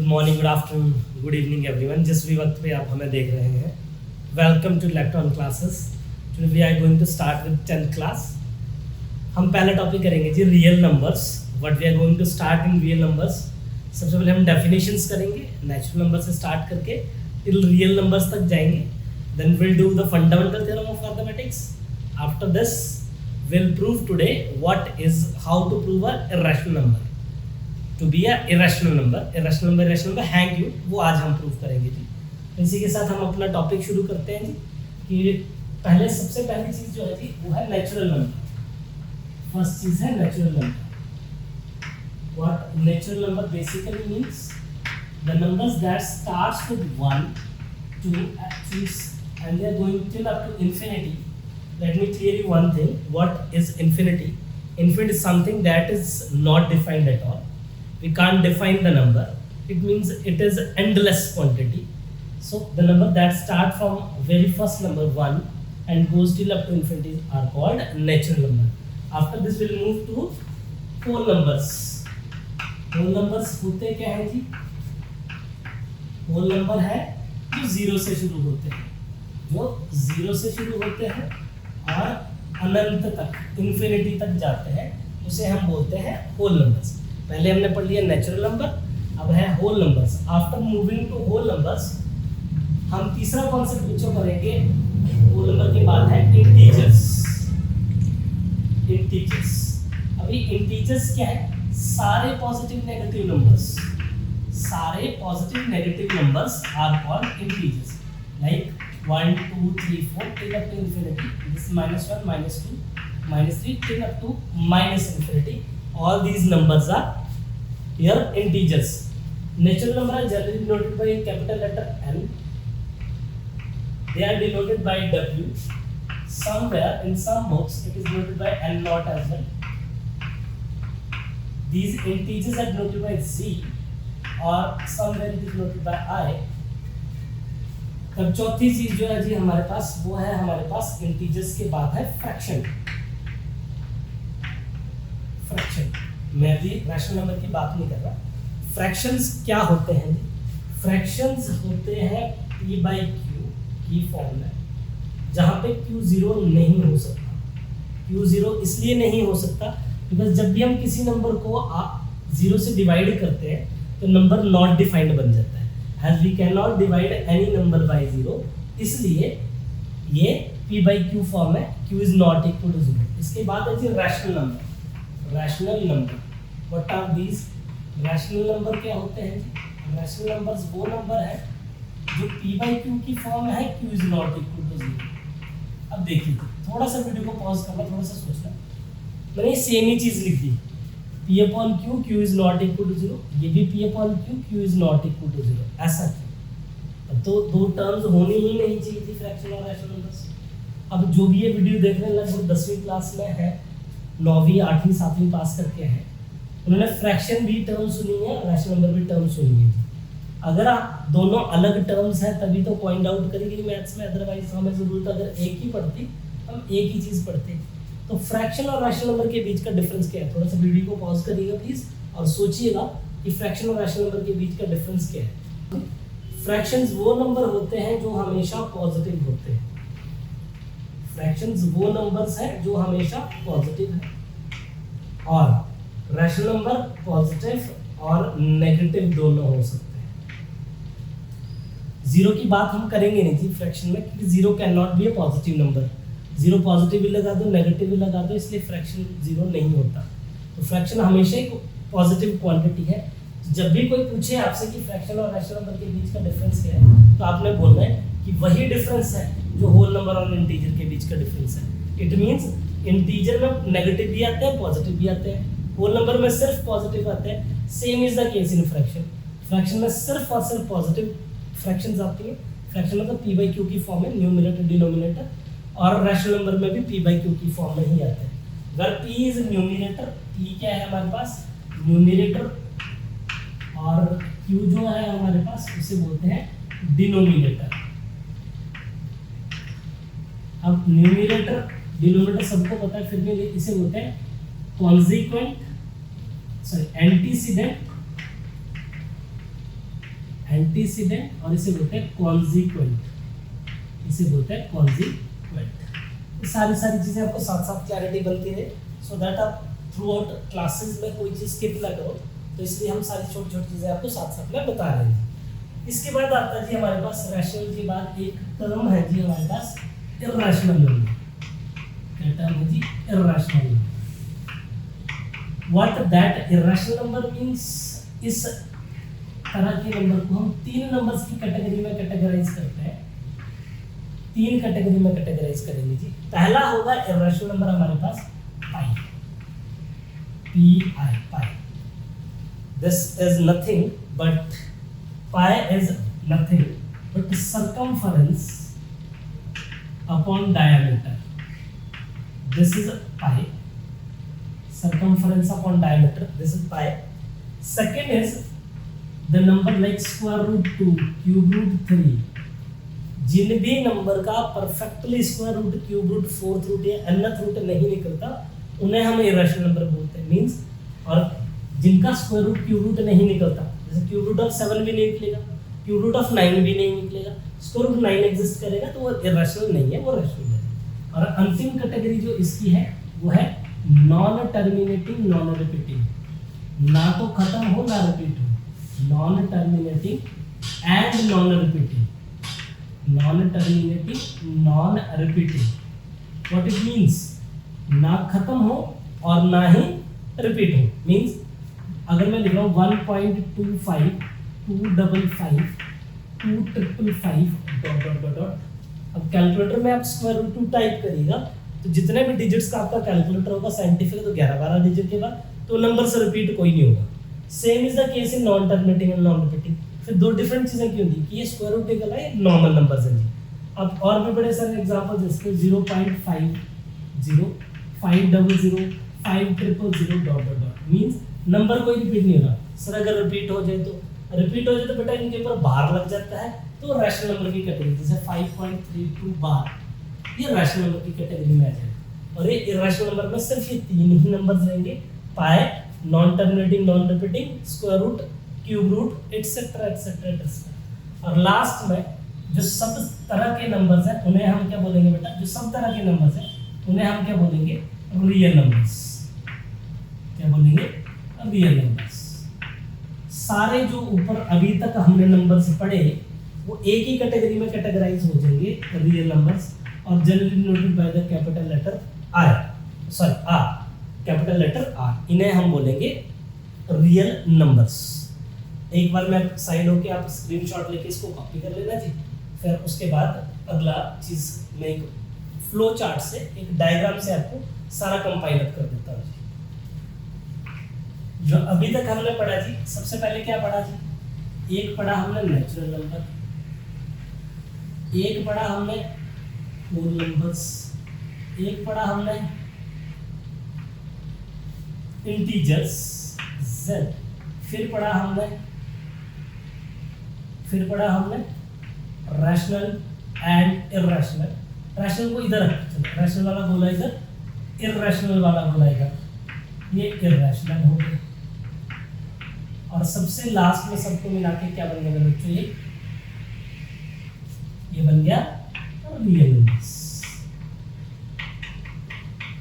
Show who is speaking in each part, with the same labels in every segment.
Speaker 1: Morning, good afternoon, good evening everyone, जिस भी वक्त पे आप हमें देख रहे हैं। Welcome to electron classes. Today we are going to start with 10th class. हम पहला टॉपिक करेंगे जी real numbers. What we are going to start in real numbers. सबसे पहले हम डेफिनेशंस करेंगे, नेचुरल नंबर से स्टार्ट करके टिल रियल नंबर्स तक जाएंगे। Then will do the fundamental theorem of mathematics. After this will prove today what is how to prove a irrational number to be a irrational number. Irrational number है क्यों, वो आज हम prove करेंगे जी। तो इसी के साथ हम अपना टॉपिक शुरू करते हैं जी कि पहले सबसे पहली चीज़ जो है जी वो है नेचुरल नंबर। फर्स्ट चीज़ है natural number. What natural number basically means the numbers that starts with 1 2 3 and they are going till up to infinity. Let me clear you one thing. What is infinity? Infinity is something that is not defined at all. We can't define the number. It means it is endless quantity. So the number that start from very first number 1 and goes till up to infinity are called natural number. After this we'll move to whole numbers. Whole numbers होते क्या है जी? whole number है जो zero से शुरू होते हैं, जो जीरो से शुरू होते हैं और अनंत तक इंफिनिटी तक जाते हैं, उसे हम बोलते हैं होल नंबर्स। पहले हमने पढ़ लिया नेचुरल नंबर, अब है whole numbers. After moving to whole numbers हम तीसरा कॉन्सेप्ट जो करेंगे होल नंबर के बाद है इंटीजर्स। इंटीजर्स अभी इंटीजर्स क्या है? सारे पॉजिटिव नेगेटिव नंबर्स। सारे positive negative numbers are called integers, like 1 2 3 4 till up to infinity. This is -1 -2 -3 till up to -infinity. All these numbers are here integers. Natural number are generally denoted by capital letter N. They are denoted by W. Somewhere in some books it is denoted by N naught as well. These integers are denoted by Z or somewhere it is denoted by I. तब चौथी चीज जो है जी हमारे पास वो है, हमारे पास इंटीजर्स के बाद है फ्रैक्शन। फ्रैक्शन मैं अभी रैशनल नंबर की बात नहीं कर रहा। फ्रैक्शंस क्या होते हैं? फ्रैक्शंस होते हैं p by q की फॉर्म में, जहां पे q जीरो नहीं हो सकता। q जीरो इसलिए नहीं हो सकता बिकॉज जब भी हम किसी नंबर को जीरो से डिवाइड करते हैं तो नंबर नॉट डिफाइंड बन जाता है। As we cannot divide any number by zero, इसलिए ये p by q फॉर्म है, q is not equal to 0। इसके बाद है जी rational number. Rational number what are these? Rational number क्या होते हैं जी? रैशनल नंबर्स वो नंबर है जो p by q की फॉर्म है, q is not equal to 0। अब देखिए थोड़ा सा वीडियो को पॉज करना, थोड़ा सा सोचना। मैंने सेम ही चीज लिख दी, p upon q, q is not equal to 0। ये भी p upon q, q is not equal to 0। ऐसा क्यों? तो दो टर्म्स होनी ही नहीं चाहिए थी फ्रैक्शन और रैशनल नंबर्स। अब जो भी ये वीडियो देख रहे हैं लगभग 10वीं क्लास में है, 9वीं 8वीं 7वीं पास करके हैं, उन्होंने फ्रैक्शन भी टर्म सुनी है, रैशनल नंबर भी टर्म सुनी है। अगर आप दोनों अलग टर्म्स हैं तभी तो पॉइंट आउट करेंगे मैथ्स में, अदरवाइज हमें जरूरत अगर एक ही पढ़ती हम एक ही चीज़ पढ़ते। तो फ्रैक्शन और रैशनल नंबर के बीच का डिफरेंस क्या है? थोड़ा सा वीडियो को पॉज करिएगा प्लीज और सोचिएगा कि फ्रैक्शन और रैशनल नंबर के बीच का डिफरेंस क्या है। फ्रैक्शंस वो नंबर होते हैं जो हमेशा पॉजिटिव होते हैं। फ्रैक्शंस वो नंबर्स हैं जो हमेशा पॉजिटिव है, और रैशनल नंबर पॉजिटिव और नेगेटिव दोनों हो सकते हैं। जीरो की बात हम करेंगे नहीं थी फ्रैक्शन में, क्योंकि zero can not be a positive number. Zero positive भी लगा दो, नेगेटिव भी लगा दो, इसलिए फ्रैक्शन जीरो नहीं होता। तो फ्रैक्शन हमेशा एक पॉजिटिव क्वांटिटी है। जब भी कोई पूछे आपसे कि फ्रैक्शन और रैशनल नंबर के बीच का डिफरेंस क्या है, तो आपने बोलना है कि वही डिफरेंस है जो होल नंबर और इंटीजर के बीच का डिफरेंस है। इट मींस इंटीजर में नेगेटिव भी आते हैं, पॉजिटिव भी आते हैं, होल नंबर में सिर्फ पॉजिटिव आते हैं। Same is the case in fraction. Fraction में सिर्फ और सिर्फ पॉजिटिव फ्रैक्शंस आती है। फ्रैक्शन मतलब p by q की फॉर्म है, न्यूमरेटर डिनोमिनेटर, और रैशनल नंबर में भी p by q की फॉर्म में ही आते हैं। अगर p इज न्यूमरेटर, p क्या है हमारे पास? न्यूमरेटर, और q जो है हमारे पास उसे बोलते हैं डिनोमिनेटर। अब न्यूमरेटर डिनोमिनेटर सबको पता है, फिर भी इसे बोलते हैं कॉन्सिक्वेंट, एंटीसीडेंट एंटीसीडेंट और इसे बोलते हैं कॉन्जिक्वेंट, इसे बोलते हैं कॉन्जिक्वेंट। सारी चीजें आपको साथ साथ क्लैरिटी बनती रहे, सो दैट आप थ्रू आउट क्लासेस में कोई चीज स्किप ना करो, तो इसलिए हम सारी छोटी छोटी चीजें आपको साथ साथ में बता रहे हैं। इसके बाद आता है जी हमारे पास रैशनल के बाद एक टर्म है जी हमारे पास इर्रेशनल नंबर। क्या टर्म है जी? Irrational number. What that irrational number means, इस तरह के नंबर को हम तीन नंबर्स की कैटेगरी में कैटेगराइज करते हैं, तीन कैटेगरी में कैटेगराइज करेंगे जी। पहला होगा इर्रेशनल नंबर हमारे पास pi, P I, pi. This is nothing but, pi is nothing but circumference upon diameter. This is pi. Circumference upon diameter. This is pi. Second is the number like square root 2, cube root 3. जिन भी number का perfectly square root, cube root, fourth root या nth root नहीं निकलता उन्हें हम irrational number बोलते हैं। मींस, और जिनका स्क्वायर रूट, क्यूब रूट नहीं निकलता, जैसे क्यूब रूट ऑफ 7 भी नहीं निकलेगा, क्यूब रूट ऑफ 9 भी नहीं निकलेगा, स्क्वायर रूट 9 एग्जिस्ट करेगा, तो वो इरेशनल नहीं है, वो रैशनल है। और अंतिम कैटेगरी जो इसकी है वो है नॉन टर्मिनेटिंग नॉन रिपीटिंग, ना तो खत्म हो ना रिपीट हो, non terminating and non repeating, non terminating non repeating. What it means, ना खत्म हो और ना ही रिपीट हो। मींस अगर मैं लिख रहा हूँ 1.25 255 255 डॉट डॉट डॉट डॉट, अब कैलकुलेटर में आप स्क्वायर रूट 2 टाइप करिएगा तो जितने भी डिजिट्स का आपका कैलकुलेटर होगा साइंटिफिक, तो 11-12 डिजिट के बाद तो नंबर से रिपीट कोई नहीं होगा। Same is the case in non terminating and non repeating. फिर दो डिफरेंट चीजें क्यों दी कि ये स्क्वायर रूट निकला है, नॉर्मल नंबर्स हैं जी। अब और भी बड़े सारे एग्जांपल जैसे 0.50 500 500 dot dot dot, means number कोई रिपीट नहीं हो रहा। सर अगर रिपीट हो जाए तो बेटा इनके ऊपर बार लग जाता है, तो रैशनल नंबर की कैटेगरी, जैसे 5.32 बार, ये रैशनल नंबर की कैटेगरी में आ जाए। और ये इरेशनल नंबर में सिर्फ ये तीन ही नंबर्स रहेंगे, pi, non terminating non repeating, square root, cube root, etcetera etcetera etcetera. और लास्ट में जो सब तरह के नंबर्स हैं उन्हें हम क्या बोलेंगे बेटा, जो सब तरह के नंबर्स हैं उन्हें हम क्या बोलेंगे, रियल नंबर्स। क्या बोलेंगे? Real numbers. सारे जो ऊपर अभी तक हमने नंबर्स पढ़े वो एक ही कैटेगरी में कैटेगराइज हो जाएंगे, रियल नंबर्स, और generally noted by the capital letter R, capital letter R, इन्हें हम बोलेंगे रियल नंबर्स। एक बार मैं साइड होके आप स्क्रीनशॉट लेके इसको कॉपी कर लेना जी। फिर उसके बाद अगला चीज मैं एक फ्लो चार्ट से, एक डायग्राम से आपको सारा कंपाइल कर देता हूँ। जो अभी तक हमने पढ़ा जी, सबसे पहले क्या पढ़ा जी, एक पढ़ा हमने नेचुरल नंबर, एक पढ़ा हमने होल नंबर्स, एक पढ़ा हमने इंटीजर्स z, फिर पढ़ा हमने रैशनल एंड इररेशनल। रैशनल को इधर रखो, रैशनल वाला बोला इधर, इररेशनल वाला बोला इधर, ये इररेशनल हो गया। और सबसे लास्ट में सबको मिला के क्या बन गया बच्चों, ये बन गया रियल नंबर्स,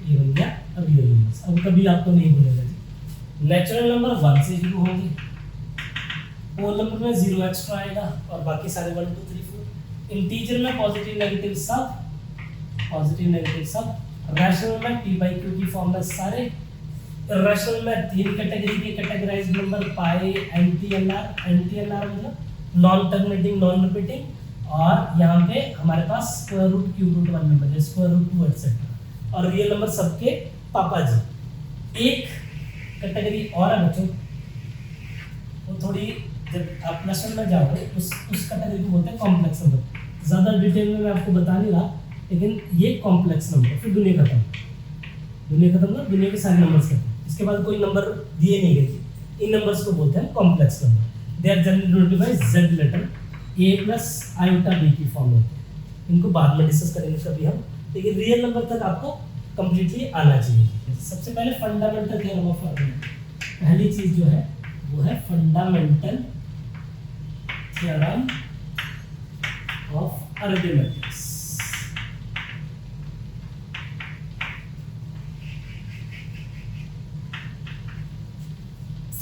Speaker 1: ये बन गया रियल नंबर्स। अब कभी आपको नहीं बोलेगा जी, नेचुरल नंबर 1 से शुरू होंगे, होल नंबर में 0 एक्स्ट्रा आएगा और बाकी सारे 1 2 3 4, इंटीजर में पॉजिटिव नेगेटिव सब, पॉजिटिव नेगेटिव सब, रैशनल में p/q की फॉर्म में सारे, इररेशनल में तीन कैटेगरी के कैटेगराइज्ड नंबर, पाई, एनटीएनआर, एनटीएनआर मतलब नॉन टर्मिनेटिंग नॉन रिपीटिंग, और यहाँ पे हमारे पास square root, cube root 1 number है, स्क्वायर रूट 2 एटसेट्रा, और रियल नंबर सबके पापा जी। एक कैटेगरी और है बच्चों, वो थोड़ी जब आप प्लस वन में जाओगे उस कैटेगरी को बोलते हैं कॉम्प्लेक्स नंबर। ज़्यादा डिटेल में मैं आपको बता नहीं रहा, लेकिन ये कॉम्प्लेक्स नंबर, फिर दुनिया खत्म ना, दुनिया के सारे नंबर्स खत्म, इसके बाद कोई नंबर दिए नहीं गए। इन नंबर्स को बोलते हैं complex number. They are generally denoted by z letter, a plus iota b की फॉर्म होती है। इनको बाद में डिस्कस करेंगे सभी हम, लेकिन रियल नंबर तक आपको कंप्लीटली आना चाहिए। सबसे पहले फंडामेंटल थ्योरम ऑफ आर्गुमेंट, पहली चीज जो है वो है fundamental theorem of arithmetics.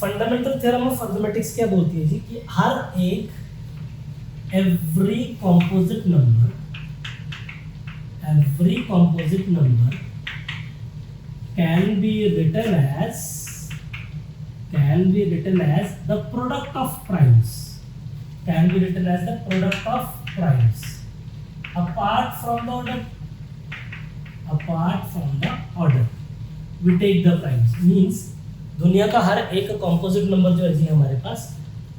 Speaker 1: Fundamental theorem of arithmetics क्या बोलती है जी कि हर एक every composite number can be written as the product of primes, apart from the order we take the primes. means दुनिया का हर एक कॉम्पोजिट नंबर जो है जी हमारे पास,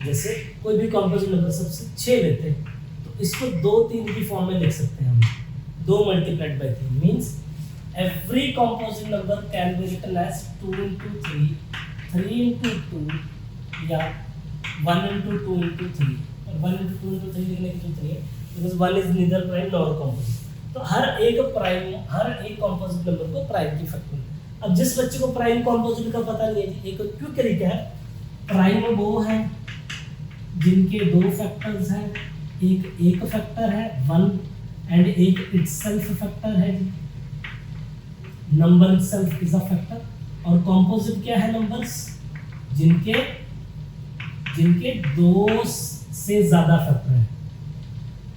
Speaker 1: जैसे कोई भी कॉम्पोजिट नंबर सबसे 6 लेते हैं तो इसको 2 3 की फॉर्म में लिख सकते हैं हम. 2 multiplied by 3 means every composite number can be written as 2 into 3, 3 into 2 या 1 into 2 into 3. और 1 into 2 into 3 लिखने की जरूरत नहीं है because 1 is neither prime nor composite. तो हर एक कॉम्पोजिट नंबर को प्राइम की फैक्टर. अब जिस बच्चे को प्राइम कॉम्पोजिट का पता नहीं है, एक क्यों तरीका है, प्राइम वो है जिनके 2 फैक्टर्स हैं, एक फैक्टर है 1 एंड एक इटसेल्फ फैक्टर है. Number itself is a factor. और कॉम्पोजिट क्या है, नंबर्स जिनके 2 से ज्यादा फैक्टर है,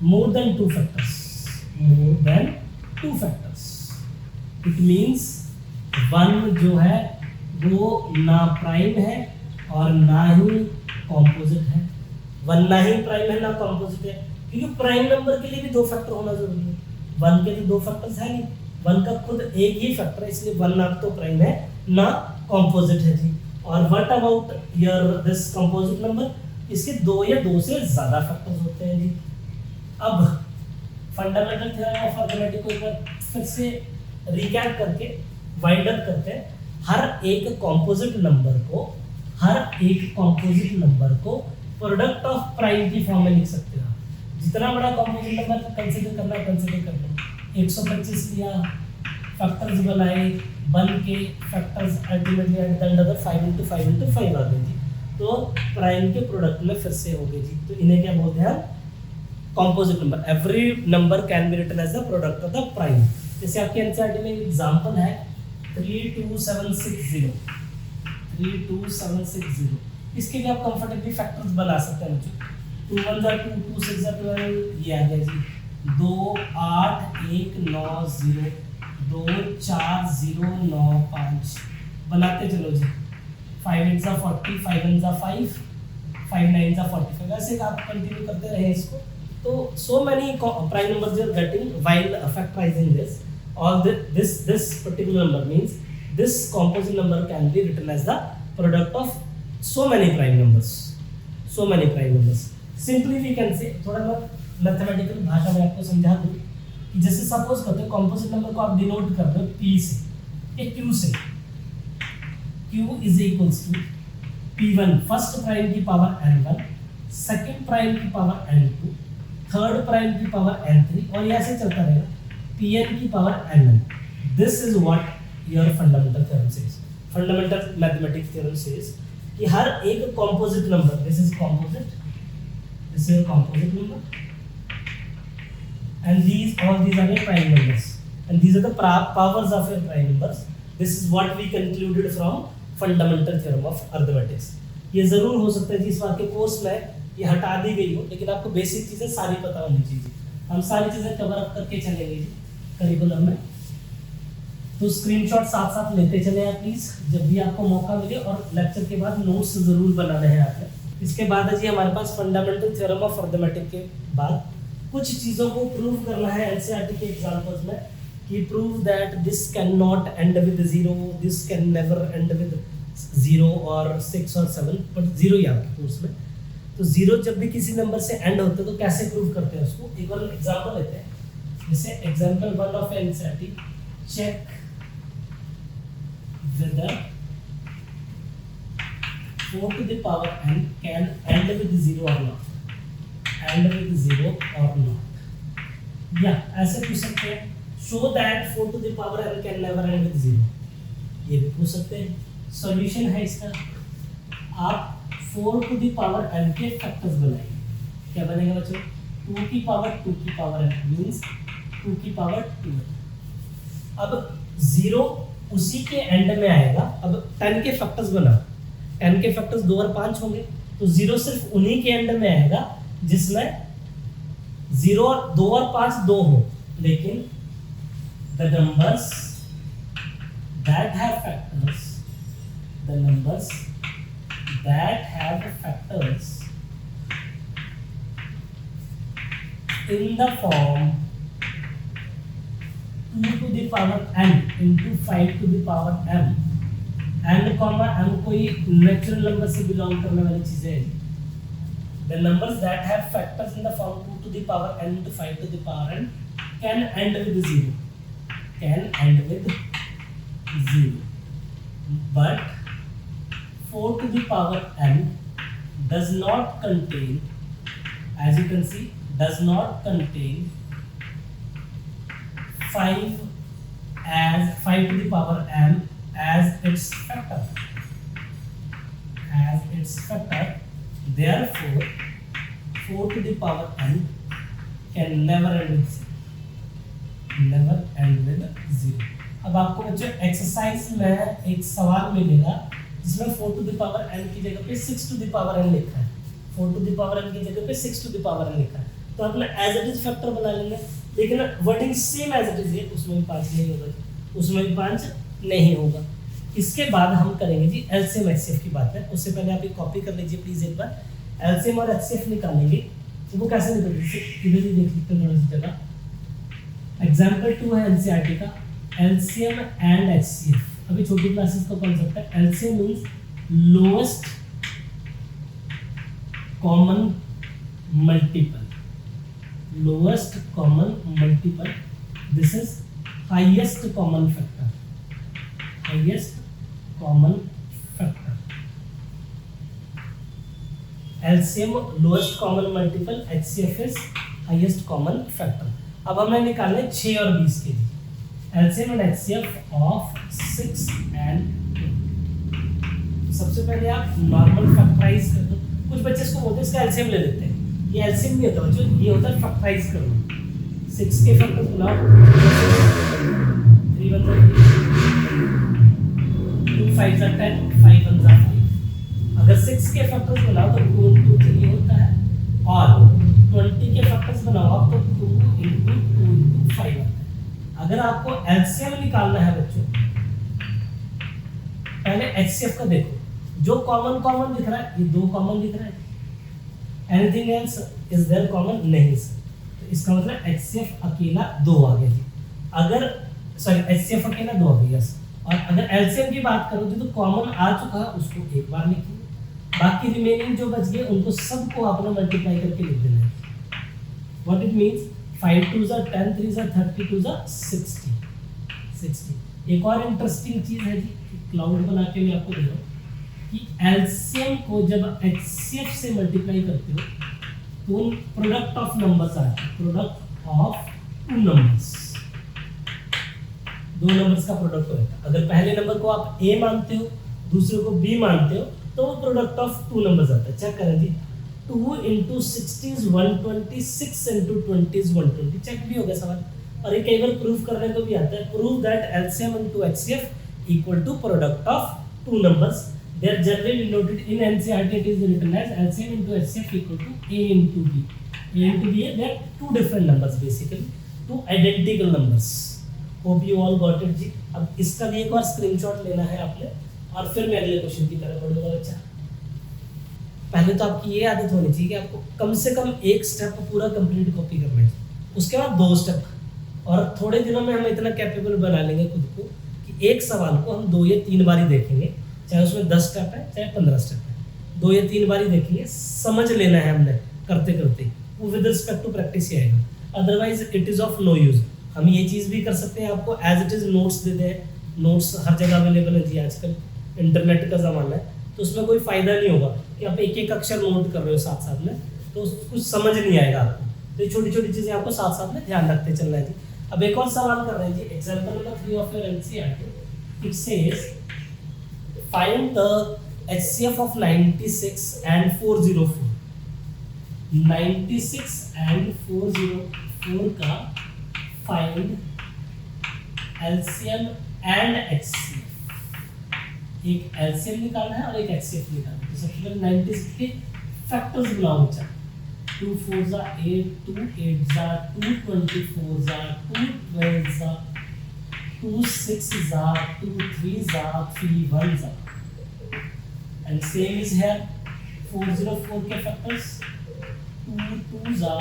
Speaker 1: more than 2 factors. It means 1 जो है वो ना प्राइम है और ना ही कॉम्पोजिट है. 1 ना ही प्राइम है ना कॉम्पोजिट है, क्योंकि प्राइम नंबर के लिए भी 2 फैक्टर होना जरूरी है. 1 के लिए 2 फैक्टर्स है नहीं, 1 का खुद एक ही फैक्टर है, इसलिए 1 ना तो प्राइम है ना कॉम्पोजिट है जी. और what about your this composite number, इसके 2 या 2 से ज्यादा फैक्टर्स होते हैं जी. अब फंडामेंटल थ्योरम ऑफ अरिथमेटिक को एक बार फिर से रिकैप करके वाइंड अप करते हैं. हर एक कॉम्पोजिट नंबर को प्रोडक्ट ऑफ प्राइम की फॉर्म में लिख सकते हैं. जितना बड़ा कॉम्पोजिट नंबर कंसीडर करना 125 लिया, फैक्टर्स बनाए, बन के factors ultimately at the end of 5 into 5 into 5 आ गए जी. तो प्राइम के प्रोडक्ट में फिर से हो गए जी. तो इन्हें क्या बोलते हैं, composite number. Every number can be written as the product of the prime. जैसे आपके एनसीईआरटी में एग्जांपल है 32760. इसके लिए आप कंफर्टेबली फैक्टर्स बना सकते हैं. 2 1 are 2, 2 6 are 12, ये आ गया जी. 2 8 1 9 0, 2 4 0 9 5. बनाते चलो जी. 5 8 are 40, 5 9 are 5, 5 9 are 45. ऐसे आप कंटिन्यू करते रहे इसको. तो so many prime numbers you are getting while factorizing this. All this particular number means this composite number can be written as the product of so many prime numbers. Simply we can say, थोड़ा बहुत mathematical भाषा में आपको समझा दूं कि जैसे suppose करते हैं कॉम्पोजिट नंबर को आप डिनोट करते हो P से या Q से. Q is equals to P1 first prime की पावर N1, सेकंड प्राइम की पावर N2, थर्ड प्राइम की पावर N3 और ऐसे चलता रहेगा Pn की power Nn. This is what your fundamental theorem says. Fundamental mathematics theorem says कि हर एक composite number, this is composite number and all these are your prime numbers and these are the powers of your prime numbers. This is what we concluded from fundamental theorem of arithmetic. ये जरूर हो सकता है कि इस बार के course में ये हटा दी गई हो, लेकिन आपको बेसिक चीजें सारी पता होनी चाहिए. हम सारी चीजें कवर अप करके चलेंगे जी करिकुलम में. तो स्क्रीनशॉट साथ साथ लेते चले आप प्लीज जब भी आपको मौका मिले, और लेक्चर के बाद नोट्स जरूर बनाने हैं आपने. इसके बाद है जी हमारे पास फंडामेंटल थ्योरम ऑफ अरिथमेटिक के बाद कुछ चीज़ों को प्रूव करना है एनसीईआरटी के एग्जांपल्स में कि prove that this can not and with 0, this can never and with 0 और 6 और 7, बट 0 ही आपके कोर्स में. तो 0 जब भी किसी नंबर से एंड होते हैं तो कैसे प्रूव करते हैं उसको, एक बार एग्जांपल लेते हैं. जैसे example 1 of NCERT, check whether 4 to the power n can end with 0 or not. या ऐसे पूछ सकते हैं, show that 4 to the power n can never end with 0. ये भी पूछ सकते हैं. सॉल्यूशन है इसका, आप 4 to the power n के फैक्टर्स बनाइए. क्या बनेगा बच्चों, 2 की पावर 2 की पावर n मींस 2 की पावर 2। अब 0 उसी के एंड में आएगा। अब 10 के फैक्टर्स बना, 10 के फैक्टर्स 2 और 5 होंगे, तो 0 सिर्फ उन्हीं के एंड में आएगा जिसमें 0 और 2 और 5 2 हो। लेकिन the numbers that have factors, the numbers that have factors in the form 2 to the power n into 5 to the power m, n comma m कोई नेचुरल नंबर से बिलोंग करने वाली चीजें हैं। The numbers that have factors in the form 2 to the power n into 5 to the power n can end with 0. Can end with 0. But 4 to the power n does not contain, as you can see, does not contain 5 to the power n as its factor. As its factor. Therefore, 4 to the power n can never end with 0. Never end with 0. अब आपको बच्चों exercise में एक सवाल मिलेगा जिसमें 4 to the power n की जगह पे 6 to the power n लिखा है। 4 to the power n की जगह पे 6 to the power n लिखा है, तो आपने एज इट इज फैक्टर बना लेंगे। लेकिन wording same as it is है, उसमें भी 5 नहीं होगा, उसमें भी 5 नहीं होगा। इसके बाद हम करेंगे जी एलसीएम एचसीएफ की बात है। उससे पहले आप एक कॉपी कर लीजिए प्लीज एक बार। एलसीएम और एचसीएफ निकालेंगे तो वो कैसे निकलेंगे, इधर ही देख लेते हैं थोड़ा सी जगह। एग्जांपल 2 है एनसीईआरटी का, एलसीएम एंड एचसीएफ। अभी छोटी क्लासेस का कॉन्सेप्ट है। LCM means lowest common multiple, lowest common multiple. This is highest common factor, highest common factor. LCM lowest common multiple, HCF is highest common factor. अब हमें निकालने 6 और 20 के लिए LCM and HCF of 6 and 2। सबसे पहले आप नॉर्मल फैक्टराइज कर दो। कुछ बच्चे इसको बोलते हैं इसका एलसीएम ले लेते हैं, ये एलसीएम नहीं होता बच्चों, ये होता है फैक्टराइज करना। 6 के फैक्टर्स बनाओ, 3 1 2 5 10, 5 1 5। अगर 6 के फैक्टर्स बनाओ तो 2 into 3 होता है, और 20 के फैक्टर्स बनाओ तो 2 into 2 into 5 आता है। अगर आपको एलसीएम निकालना है बच्चों, पहले एचसीएफ का देखो, जो कॉमन कॉमन दिख रहा है ये 2 कॉमन दिख रहा है, anything else is their common नहीं सर, तो इसका मतलब एचसीएफ अकेला 2 आ गया जी। अगर सॉरी एचसीएफ अकेला 2 आ गया यस। और अगर एलसीएम की बात करो तो कॉमन आ चुका है उसको एक बार लिखिए, बाकी रिमेनिंग जो बच गए उनको सबको आपने मल्टीप्लाई करके लिख देना है। व्हाट इट मींस 5 2 जा 10 3 जा 30 2 जा 60। एक और इंटरेस्टिंग चीज है जी, क्लाउड बना के मैं आपको दे रहा हूं कि एलसीएम को जब एचसीएफ से मल्टीप्लाई करते हो तो प्रोडक्ट ऑफ नंबर्स आता है, प्रोडक्ट ऑफ 2 नंबर्स, 2 नंबर्स का प्रोडक्ट होता है। अगर पहले नंबर को आप ए मानते हो दूसरे को बी मानते हो तो वो प्रोडक्ट ऑफ 2 नंबर्स आता है। चेक करें जी, 2 into 60 is 120, 6 into 20 is 120। Check भी हो गया सवाल। और ये कई बार प्रूव करने को भी आता है, prove that LCM into HCF equal to product of 2 numbers. They are generally denoted in NCERT, it is written as LCM into HCF equal to A into B. A into B, they are 2 different numbers basically, 2 identical numbers. Hope you all got it जी। अब इसका भी एक और screenshot लेना है आपने और फिर मैं अगले क्वेश्चन की तरफ बढ़ूंगा बच्चा। पहले तो आपकी ये आदत होनी चाहिए कि आपको कम से कम एक स्टेप पूरा कंप्लीट कॉपी करना है, उसके बाद 2 स्टेप, और थोड़े दिनों में हम इतना कैपेबल बना लेंगे खुद को कि एक सवाल को हम 2 या 3 बार ही देखेंगे, चाहे उसमें 10 स्टेप है चाहे 15 स्टेप है, 2 या 3 बार ही देखेंगे, समझ लेना है हमने करते करते, वो विद रिस्पेक्ट टू प्रैक्टिस ही आएगा, otherwise it is of no use. हम ये चीज़ भी कर सकते हैं, आपको एज इट इज नोट्स दे दें, नोट्स हर जगह अवेलेबल है जी, आजकल इंटरनेट का ज़माना है, तो उसमें कोई फ़ायदा नहीं होगा कि आप एक एक अक्षर नोट कर रहे हो साथ साथ में, तो कुछ समझ नहीं आएगा आपको। तो ये छोटी छोटी चीज़ें आपको साथ साथ में ध्यान रखते चलना है जी। अब एक और सवाल कर रहे हैं जी, example number 3 of your NCERT. It says find the HCF of 96 and 404। 96 and 404 का फाइंड एलसीएम एंड एचसीएफ। एक एलसीएम निकालना है और एक एचसीएफ निकालना है। तो सबसे पहले 96 के फैक्टर्स बनाओ बच्चा। 2 4 जा 8, 2 8 जा 2 24 जा 2 12 जा 2 6 जा 2 3 जा 3 1 जा। And same is here 404 के फैक्टर्स 2 2 जा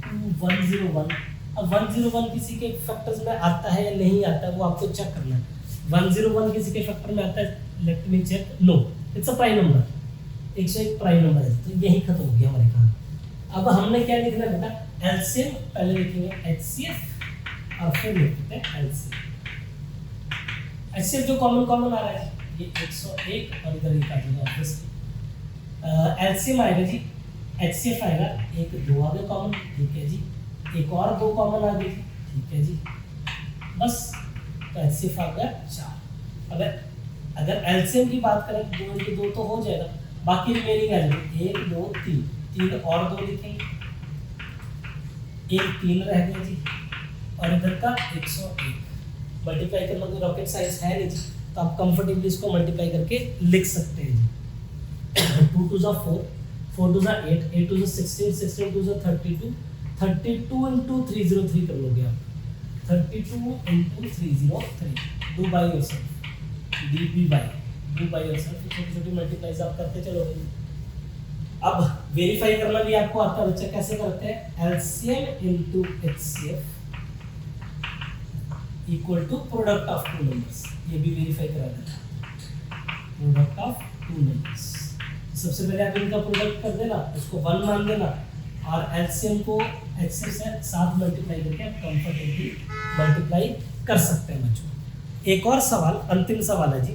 Speaker 1: 2 101। अब 101 किसी के फैक्टर्स में आता है या नहीं आता है वो आपको चेक करना है। 101 किसी के फैक्टर में आता है, let me check. No, it's a prime number, 101 prime number है। तो यही खत्म हो गया हमारे काम। अब हमने क्या लिखना है बेटा, एलसीएम पहले लिखेंगे एचसीएफ और फिर लिखते हैं एलसीएम। एचसीएफ जो कॉमन आ रहा है ये 101 और इधर एक आ जाएगा ऑब्वियसली। एलसीएम आएगा जी, एचसीएफ आएगा 1 2 आ गए कॉमन, ठीक है जी। एक और 2 कॉमन आ गए, ठीक है जी। बस तो एचसीएफ आ गया 4। अगर एलसीएम की बात करें 2 into 2 तो हो जाएगा, बाकी रिमेनिंग आ जाएगी 1 2 3 3 और 2 लिखेंगे, 1 3 रह गया जी। और इधर का 101 मल्टीप्लाई करना कोई रॉकेट साइंस है नहीं जी, तो आप कंफर्टेबली इसको मल्टीप्लाई करके लिख सकते हैं जी। 2 2 जा 4 4 2 जा 8 8 2 जा 16 16 2 जा 32 32 into 303 कर लोगे आप। 32 into 303 डू बाय योरसेल्फ, डीपी बाय डू बाय योरसेल्फ। छोटी छोटी मल्टीप्लाइज आप करते चलोगे। अब वेरीफाई करना भी आपको आता है बच्चा, कैसे करते हैं, LCM into HCF equal to product of 2 numbers. ये भी वेरीफाई करा देना, प्रोडक्ट ऑफ 2 नंबर्स। सबसे पहले आप इनका प्रोडक्ट कर देना, उसको 1 मान देना और एलसीएम को एचसीएफ से साथ मल्टीप्लाई करके आप कंफर्टेबली मल्टीप्लाई कर सकते हैं बच्चों। एक और सवाल, अंतिम सवाल है जी,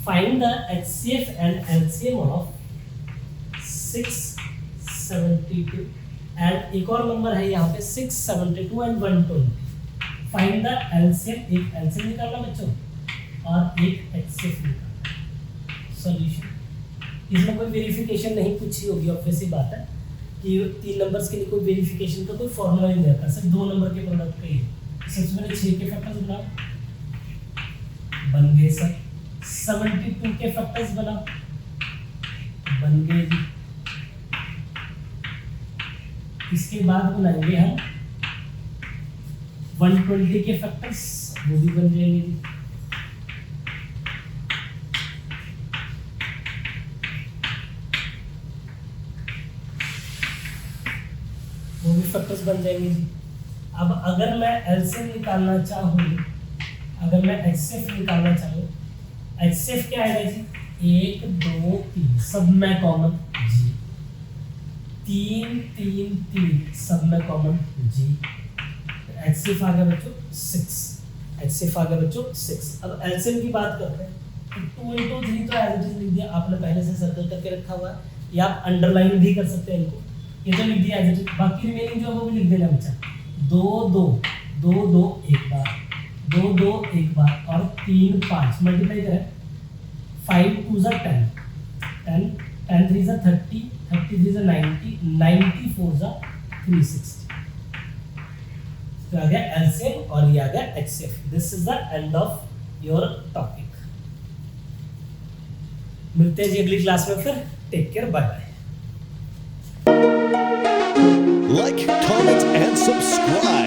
Speaker 1: find the HCF and LCM of 672 and एक और नंबर है यहाँ पे 672 एंड 120। फाइंड द एलसीएम, एक एलसीएम निकालना बच्चों और एक एचसीएफ निकालना। सॉल्यूशन, इसमें कोई वेरिफिकेशन नहीं कुछ ही होगी, ऑब्वियस सी बात है कि 3 नंबर्स के लिए कोई वेरिफिकेशन का कोई फॉर्मूला नहीं रहता, सिर्फ 2 नंबर के प्रोडक्ट का ही। सबसे पहले 6 के फैक्टर्स बनाओ, बन गए सर। 72 के फैक्टर्स बनाओ, बन गए जी। इसके बाद बनाएंगे हम 120 के फैक्टर्स, वो भी बन जाएंगे जी। वो भी फैक्टर्स बन जाएंगे जी। अब अगर मैं एलसीएम निकालना चाहूँ, अगर मैं एचसीएफ निकालना चाहूँ, एचसीएफ क्या आएगा जी, 1 2 3 सब में कॉमन जी, 3 3 3 सब में कॉमन जी। एचसीएफ आ गया बच्चों 6, एचसीएफ आ गया बच्चों 6। अब एलसीएम की बात करते हैं, 2 into 3 तो एज इट इज लिख दिया आपने, पहले से सर्कल करके रखा हुआ है, या आप अंडरलाइन भी कर सकते हैं इनको, ये तो लिख दिया एज इट इज। बाकी रिमेनिंग जो है वो भी लिख देना बच्चा, 2 2 2 2 एक बार, 2 2 एक बार और 3 5 मल्टीप्लाई करें, 5 2 जा 10 10 10 3 जा 30 30 3 जा 90 90 4 जा 360। तो आ गया एलसीएम और ये आ गया HCF. This is the end of your topic. मिलते हैं जी अगली क्लास में, फिर take care, bye bye.
Speaker 2: Like, comment, and subscribe.